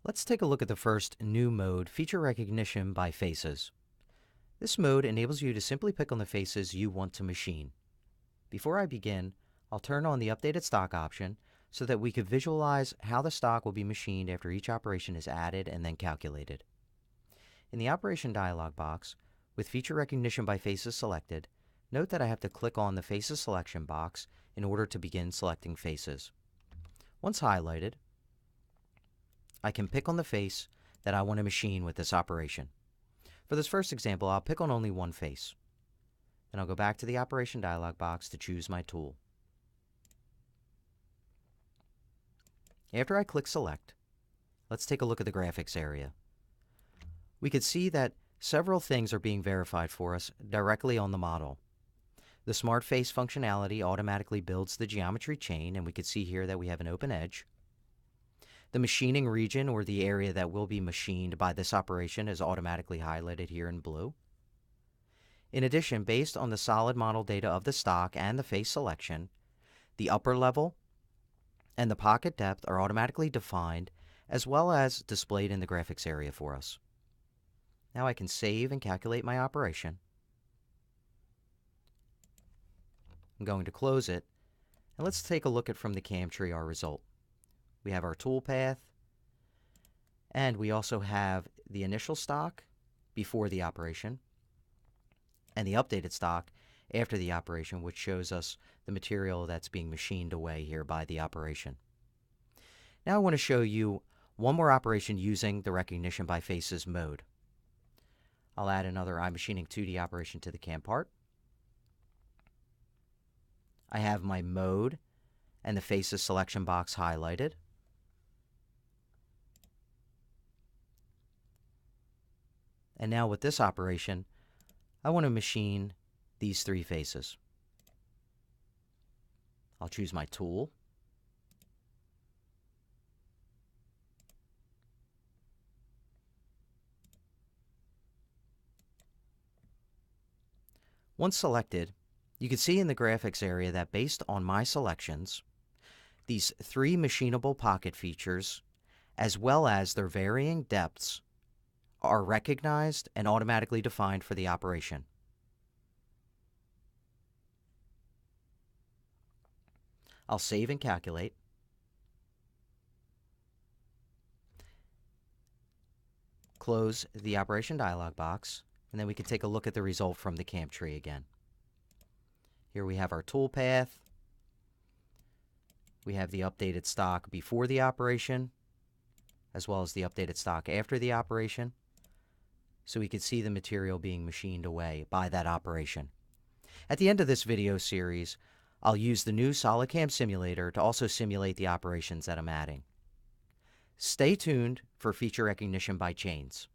Let's take a look at the first new mode, feature recognition by faces. This mode enables you to simply pick on the faces you want to machine. Before I begin, I'll turn on the updated stock option so that we could visualize how the stock will be machined after each operation is added and then calculated. In the operation dialog box, with feature recognition by faces selected, note that I have to click on the faces selection box in order to begin selecting faces. Once highlighted, I can pick on the face that I want to machine with this operation. For this first example, I'll pick on only one face. Then I'll go back to the operation dialog box to choose my tool. After I click select, let's take a look at the graphics area. We can see that several things are being verified for us directly on the model. The Smart Face functionality automatically builds the geometry chain, and we can see here that we have an open edge. The machining region, or the area that will be machined by this operation, is automatically highlighted here in blue. In addition, based on the solid model data of the stock and the face selection, the upper level and the pocket depth are automatically defined as well as displayed in the graphics area for us. Now I can save and calculate my operation. I'm going to close it, and let's take a look at from the CAM tree our result. We have our tool path, and we also have the initial stock before the operation and the updated stock after the operation, which shows us the material that's being machined away here by the operation. Now I want to show you one more operation using the recognition by faces mode. I'll add another iMachining 2D operation to the CAM part. I have my mode and the faces selection box highlighted. And now with this operation, I want to machine these three faces. I'll choose my tool. Once selected, you can see in the graphics area that based on my selections, these three machinable pocket features, as well as their varying depths, are recognized and automatically defined for the operation. I'll save and calculate. Close the operation dialog box, and then we can take a look at the result from the CAM tree again. Here we have our tool path. We have the updated stock before the operation, as well as the updated stock after the operation. So we can see the material being machined away by that operation. At the end of this video series, I'll use the new SolidCAM simulator to also simulate the operations that I'm adding. Stay tuned for feature recognition by chains.